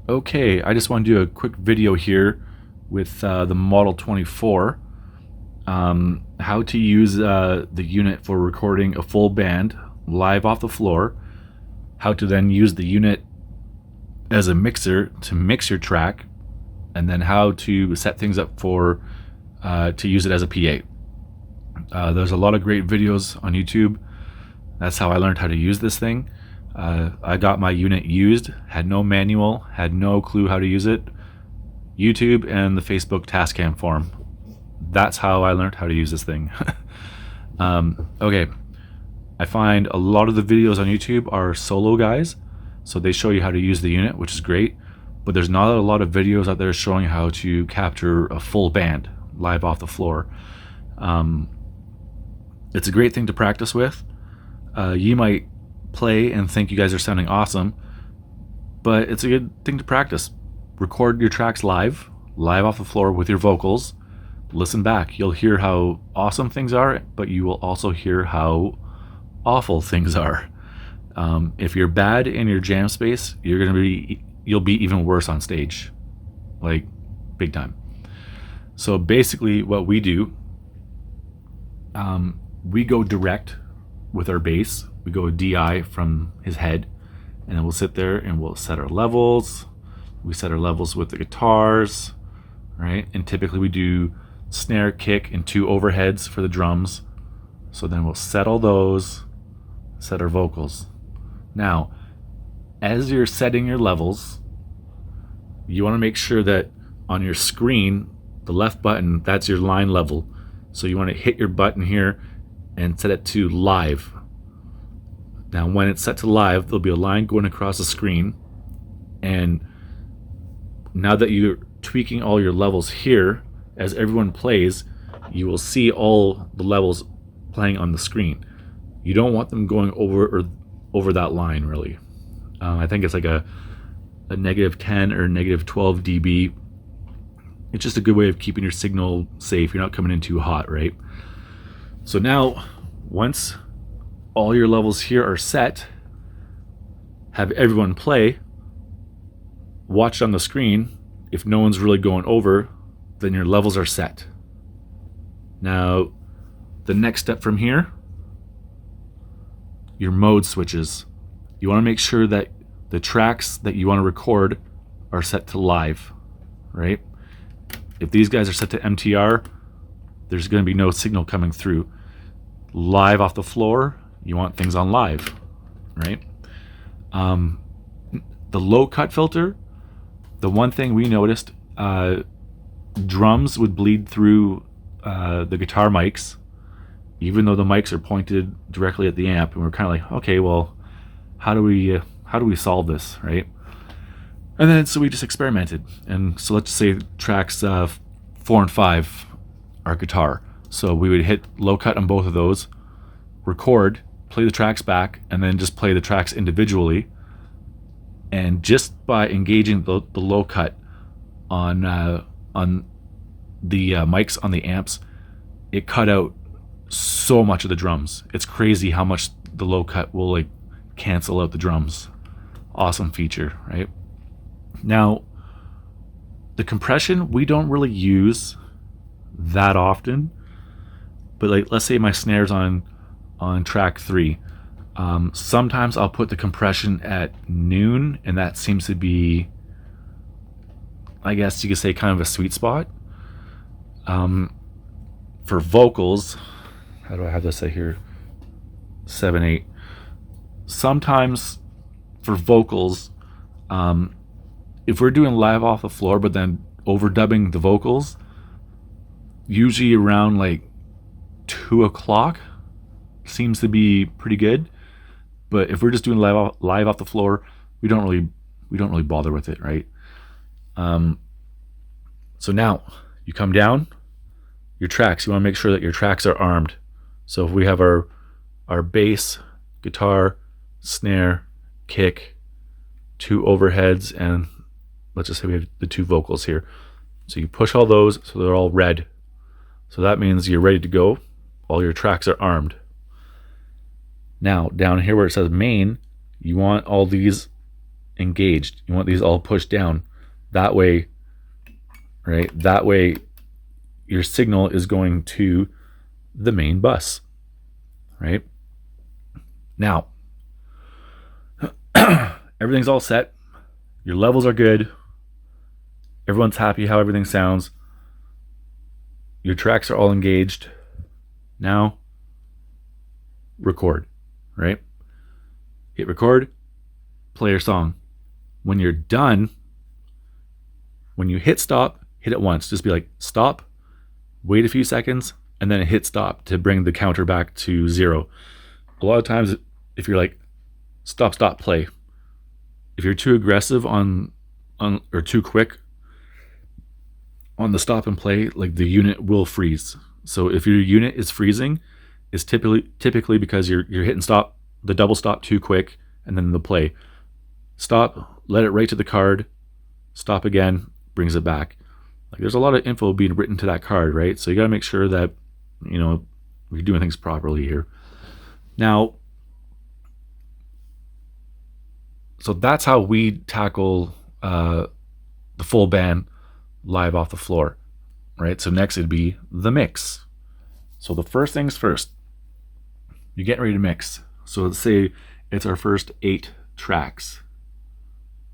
Okay, I just want to do a quick video here with the Model 24. How to use the unit for recording a full band live off the floor. How to then use the unit as a mixer to mix your track, and then how to set things up for to use it as a PA. There's a lot of great videos on YouTube. That's how I learned how to use this thing. I got my unit used, had no manual, had no clue how to use it. YouTube and the Facebook Tascam forum. That's how I learned how to use this thing. Okay, I find a lot of the videos on YouTube are solo guys, so they show you how to use the unit, which is great, but there's not a lot of videos out there showing how to capture a full band live off the floor. It's a great thing to practice with. You might play and think you guys are sounding awesome, but it's a good thing to practice. Record your tracks live off the floor with your vocals. Listen back. You'll hear how awesome things are, but you will also hear how awful things are. If you're bad in your jam space, you'll be even worse on stage, like big time. So basically what we do, we go direct with our bass. We go DI from his head, and then we'll sit there and we'll set our levels. We set our levels with the guitars, right? And typically we do snare, kick, and 2 overheads for the drums. So then we'll set all those, set our vocals. Now, as you're setting your levels, you want to make sure that on your screen, the left button, that's your line level. So you want to hit your button here and set it to live. Now, when it's set to live, there'll be a line going across the screen, and now that you're tweaking all your levels here, as everyone plays, you will see all the levels playing on the screen. You don't want them going over that line, really. I think it's like a -10 or -12 dB. It's just a good way of keeping your signal safe. You're not coming in too hot, right? So now, once all your levels here are set, have everyone play, watch on the screen. If no one's really going over, then your levels are set. Now, the next step from here, your mode switches. You want to make sure that the tracks that you want to record are set to live, right? If these guys are set to MTR, there's going to be no signal coming through. Live off the floor, you want things on live, right? The low cut filter, the one thing we noticed, drums would bleed through the guitar mics, even though the mics are pointed directly at the amp. And we're kind of like, okay, well, how do we solve this, right? And then so we just experimented. And so let's say tracks 4 and 5 are guitar. So we would hit low cut on both of those, record, play the tracks back, and then just play the tracks individually. And just by engaging the low cut on the mics on the amps, it cut out so much of the drums. It's crazy how much the low cut will like cancel out the drums. Awesome feature, right? Now, the compression we don't really use that often, but like let's say my snare's on track 3. Sometimes I'll put the compression at noon, and that seems to be, I guess you could say, kind of a sweet spot. For vocals, how do I have this say here? 7, 8. Sometimes for vocals, if we're doing live off the floor, but then overdubbing the vocals, usually around like 2 o'clock seems to be pretty good. But if we're just doing live off the floor, we don't really bother with it, right? So now you come down your tracks. You want to make sure that your tracks are armed. So if we have our bass, guitar, snare, kick, 2 overheads, and let's just say we have the 2 vocals here. So you push all those so they're all red. So that means you're ready to go. All your tracks are armed. Now, down here where it says main, you want all these engaged. You want these all pushed down. That way, right? That way your signal is going to the main bus, right? Now, everything's all set. Your levels are good. Everyone's happy how everything sounds. Your tracks are all engaged. Now, record, right? Hit record, play your song. When you're done, when you hit stop, hit it once. Just be like, stop, wait a few seconds, and then hit stop to bring the counter back to 0. A lot of times, if you're like, stop, play, if you're too aggressive on or too quick on the stop and play, like the unit will freeze. So if your unit is freezing, it's typically because you're hitting stop, the double stop too quick, and then the play. Stop, let it write to the card, stop again, brings it back. Like there's a lot of info being written to that card, right? So you gotta make sure that, you know, you're doing things properly here. Now, so that's how we tackle the full band live off the floor, right? So next it'd be the mix. So the first things first, you're getting ready to mix. So let's say it's our first 8 tracks,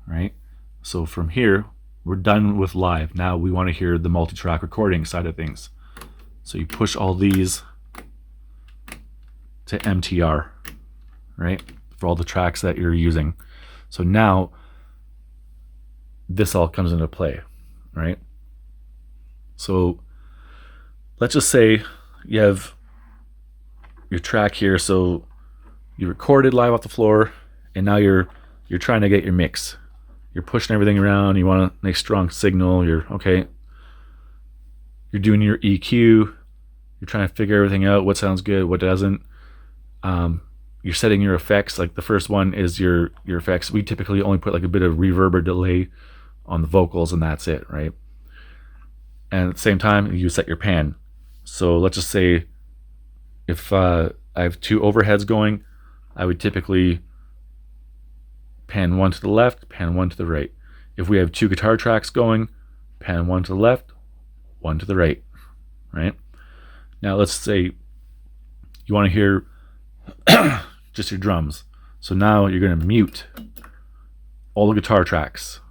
right? So from here, we're done with live. Now we want to hear the multi-track recording side of things. So you push all these to MTR, right? For all the tracks that you're using. So now this all comes into play, right? So let's just say you have your track here. So you recorded live off the floor, and now you're trying to get your mix. You're pushing everything around. You want a nice strong signal. You're doing your EQ. You're trying to figure everything out. What sounds good, what doesn't. You're setting your effects. Like the first one is your effects. We typically only put like a bit of reverb or delay on the vocals, and that's it, right? And at the same time, you set your pan. So let's just say if I have 2 overheads going, I would typically pan 1 to the left, pan 1 to the right. If we have 2 guitar tracks going, pan 1 to the left, 1 to the right, right? Now let's say you want to hear just your drums. So now you're going to mute all the guitar tracks.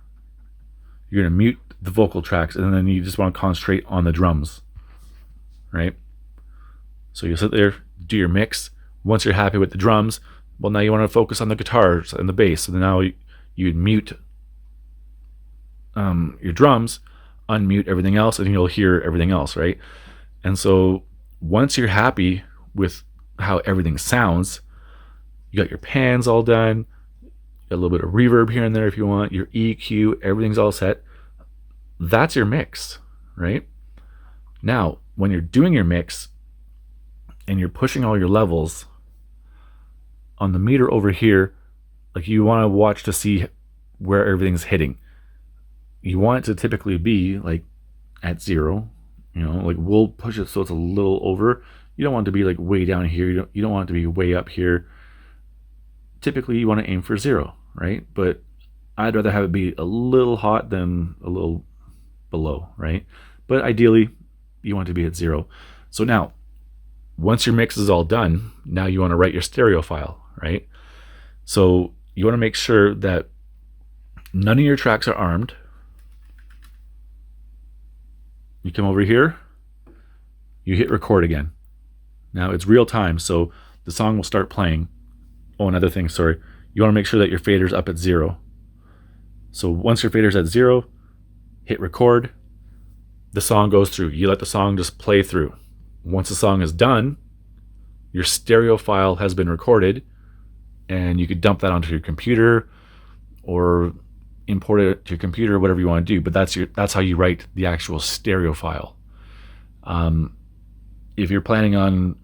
You're going to mute the vocal tracks, and then you just want to concentrate on the drums, right? So you sit there, do your mix. Once you're happy with the drums, well, now you want to focus on the guitars and the bass. So now you'd mute your drums, unmute everything else, and you'll hear everything else, right? And so once you're happy with how everything sounds, you got your pans all done, a little bit of reverb here and there if you want, your EQ, everything's all set. That's your mix, right? Now, when you're doing your mix and you're pushing all your levels, on the meter over here, like you want to watch to see where everything's hitting. You want it to typically be like at 0, you know, like we'll push it so it's a little over. You don't want it to be like way down here. You don't want it to be way up here. Typically you want to aim for 0, right? But I'd rather have it be a little hot than a little below, right? But ideally you want it to be at 0. So now, once your mix is all done, now you want to write your stereo file, right? So you want to make sure that none of your tracks are armed. You come over here, you hit record again. Now it's real time, so the song will start playing. Oh, another thing, sorry. You want to make sure that your fader's up at 0. So once your fader's at 0, hit record, the song goes through. You let the song just play through. Once the song is done, your stereo file has been recorded, and you could dump that onto your computer or import it to your computer, whatever you want to do. But that's how you write the actual stereo file. If you're planning on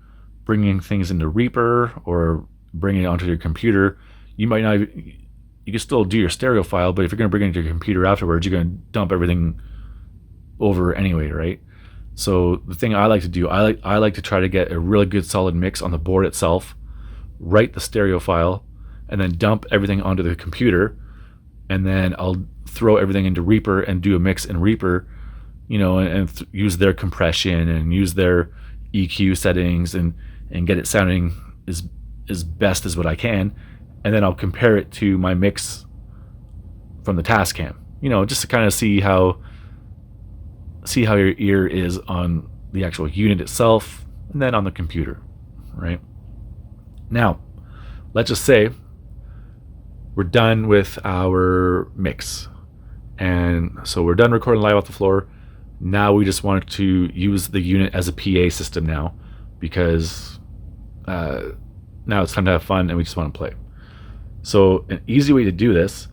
bringing things into Reaper or bringing it onto your computer, you might not. You can still do your stereo file, but if you're going to bring it into your computer afterwards, you're going to dump everything over anyway, right? So the thing I like to do, I like to try to get a really good solid mix on the board itself, write the stereo file, and then dump everything onto the computer. and then I'll throw everything into Reaper and do a mix in Reaper, and use their compression and use their EQ settings and get it sounding as best as what I can, and then I'll compare it to my mix from the Tascam, just to kind of see how your ear is on the actual unit itself and then on the computer, right? Now, let's just say we're done with our mix. And so we're done recording live off the floor. Now we just want to use the unit as a PA system now, because now it's time to have fun and we just want to play. So an easy way to do this,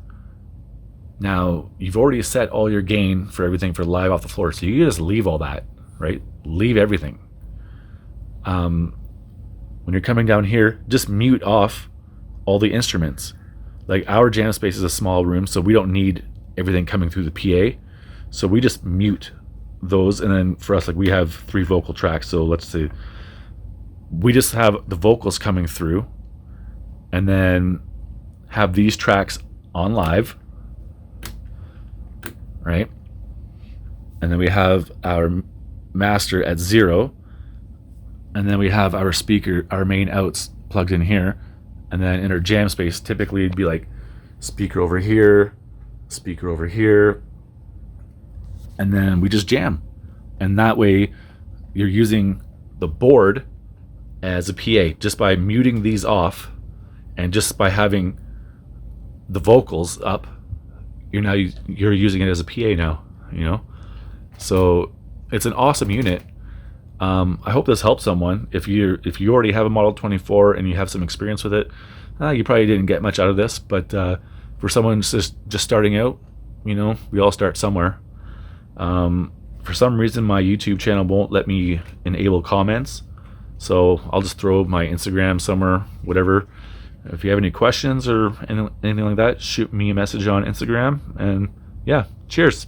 now you've already set all your gain for everything for live off the floor, so you can just leave all that, right? Leave everything. When you're coming down here, just mute off all the instruments. Like, our jam space is a small room, so we don't need everything coming through the PA. So we just mute those, and then for us, like, we have 3 vocal tracks. So let's see, we just have the vocals coming through, and then have these tracks on live, right? And then we have our master at 0, and then we have our speaker, our main outs plugged in here, and then in our jam space, typically it'd be like speaker over here, and then we just jam. And that way you're using the board as a PA just by muting these off, and just by having the vocals up, you're using it as a PA now, So it's an awesome unit. I hope this helps someone. If you already have a Model 24 and you have some experience with it, you probably didn't get much out of this. But for someone just starting out, we all start somewhere. For some reason, my YouTube channel won't let me enable comments, so I'll just throw my Instagram somewhere, whatever. If you have any questions or anything like that, shoot me a message on Instagram. And yeah, cheers.